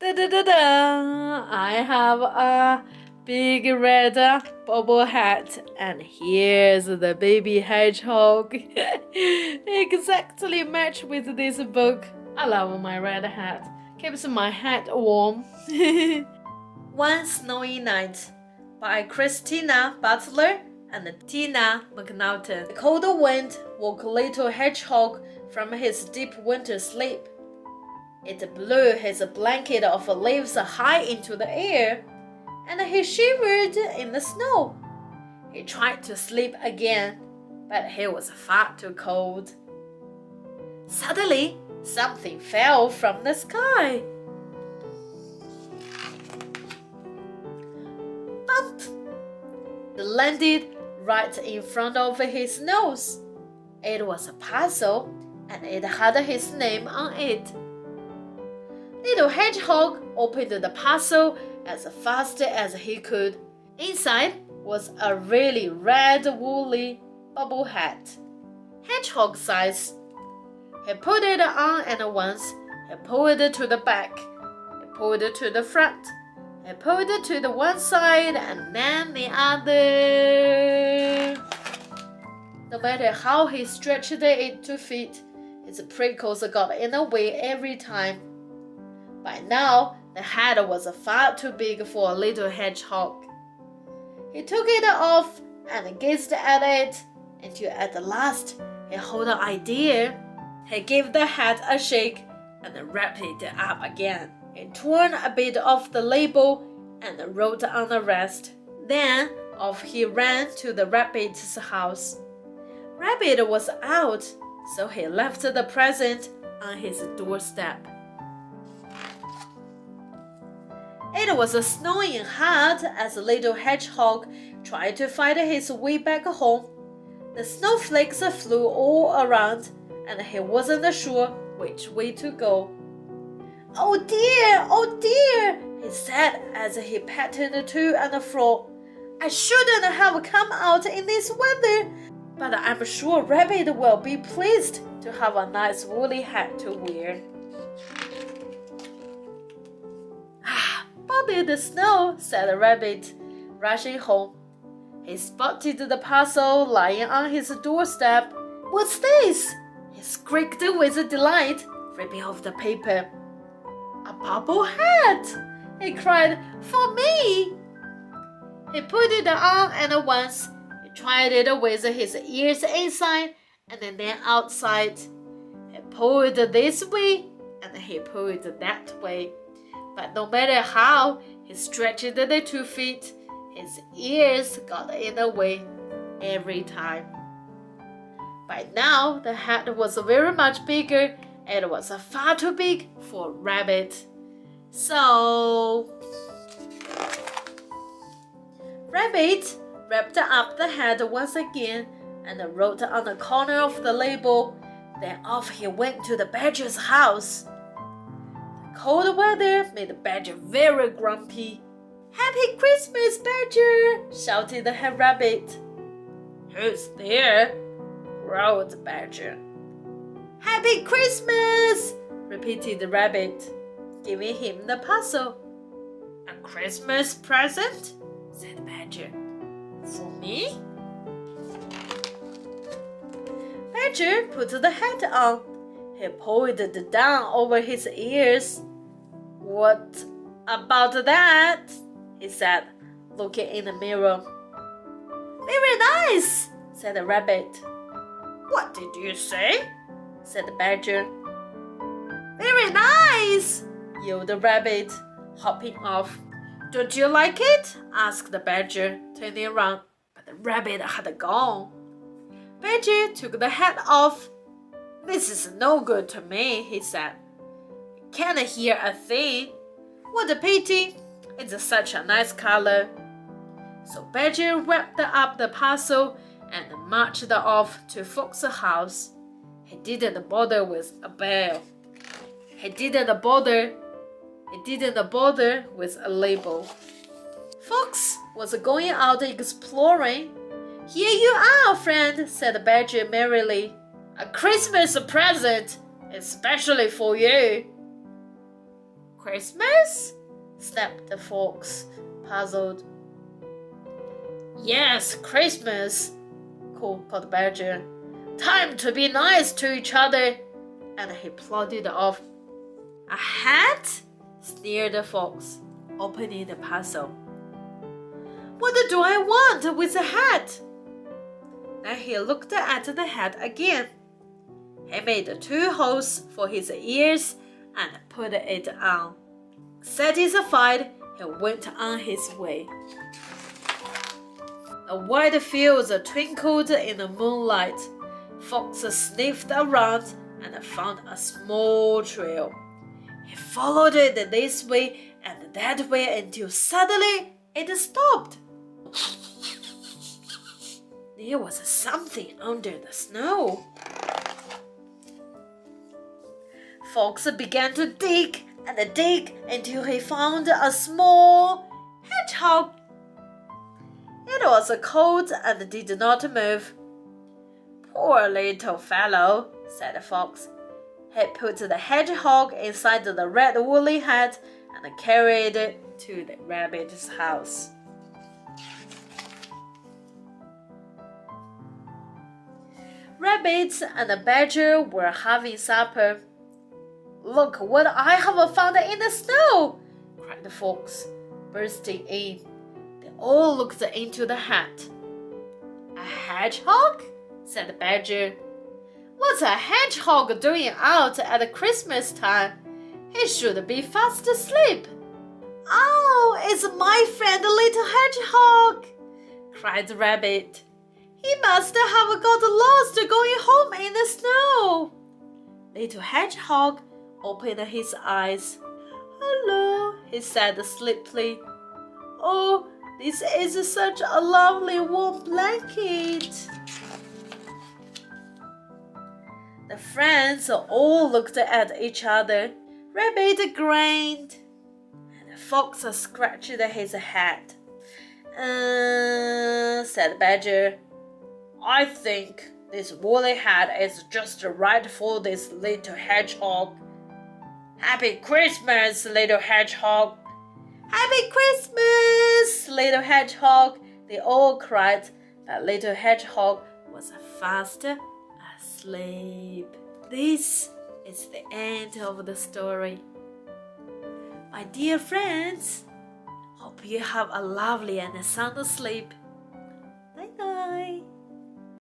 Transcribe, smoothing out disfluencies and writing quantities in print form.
Da-da-da-da! I have a big red bobble hat, and here's the baby hedgehog. Exactly match with this book. I love my red hat. Keeps my head warm. One Snowy Night by Christina Butler and Tina Macnaughton. The cold wind woke little hedgehog from his deep winter sleep. It blew his blanket of leaves high into the air, and he shivered in the snow. He tried to sleep again, but he was far too cold. Suddenly, something fell from the sky. Bump! It landed right in front of his nose. It was a parcel, and it had his name on it. Little hedgehog opened the parcel as fast as he could. Inside was a really red woolly bobble hat, hedgehog size. He put it on, and once he pulled it to the back, he pulled it to the front, he pulled it to the one side and then the other. No matter how he stretched it to fit, his prickles got in the way every time. By now, the hat was far too big for a little hedgehog. He took it off and gazed at it until at last he had an idea. He gave the hat a shake and wrapped it up again. He torn a bit off the label and wrote on the rest. Then off he ran to the rabbit's house. Rabbit was out, so he left the present on his doorstep. It was snowing hard as little hedgehog tried to find his way back home. The snowflakes flew all around, and he wasn't sure which way to go. Oh dear, he said as he pattered to and fro. I shouldn't have come out in this weather, but I'm sure Rabbit will be pleased to have a nice woolly hat to wear. Bother the snow, said the rabbit, rushing home. He spotted the parcel lying on his doorstep. What's this? He squeaked with delight, ripping off the paper. A bobble hat! He cried, for me! He put it on, and once he tried it with his ears inside and then outside. He pulled this way and he pulled that way. But no matter how he stretched the 2 feet, his ears got in the way every time. By now, the hat was very much bigger. It was far too big for Rabbit. So, Rabbit wrapped up the hat once again and wrote on the corner of the label. Then off he went to the badger's house. Cold weather made the badger very grumpy. Happy Christmas, Badger! Shouted the head rabbit. Who's there? Growled the badger. Happy Christmas! Repeated the rabbit, giving him the parcel. A Christmas present? Said the badger. For me? Badger put the hat on. He pulled it down over his ears. What about that? He said, looking in the mirror. Very nice, said the rabbit. What did you say? Said the badger. Very nice, yelled the rabbit, hopping off. Don't you like it? Asked the badger, turning around. But the rabbit had gone. Badger took the hat off. This is no good to me, he said. I can't hear a thing. What a pity. It's such a nice color. So Badger wrapped up the parcel and marched off to Fox's house. He didn't bother with a bell. He didn't bother with a label. Fox was going out exploring. Here you are, friend, said Badger merrily. A Christmas present, especially for you. Christmas? Snapped the fox, puzzled. Yes, Christmas, called the badger. Time to be nice to each other. And he plodded off. A hat? Sneered the fox, opening the parcel. What do I want with a hat? Then he looked at the hat again. He made 2 holes for his ears and put it on. Satisfied, he went on his way. The wide fields twinkled in the moonlight. Fox sniffed around and found a small trail. He followed it this way and that way until suddenly it stopped. There was something under the snow. Fox began to dig and dig until he found a small hedgehog. It was cold and did not move. Poor little fellow, said the fox. He put the hedgehog inside the red woolly hat and carried it to the rabbit's house. Rabbit and the badger were having supper. Look what I have found in the snow, cried the fox, bursting in. They all looked into the hat. A hedgehog? Said the badger. What's a hedgehog doing out at Christmas time? He should be fast asleep. Oh, it's my friend the little hedgehog, cried the rabbit. He must have got lost going home in the snow. Little hedgehog opened his eyes. Hello, he said sleepily. Oh, this is such a lovely warm blanket. The friends all looked at each other. Rabbit grinned, and the fox scratched his head. Said Badger. I think this woolly hat is just right for this little hedgehog. Happy Christmas, little hedgehog! Happy Christmas, little hedgehog! They all cried, but little hedgehog was fast asleep. This is the end of the story. My dear friends, hope you have a lovely and sound sleep.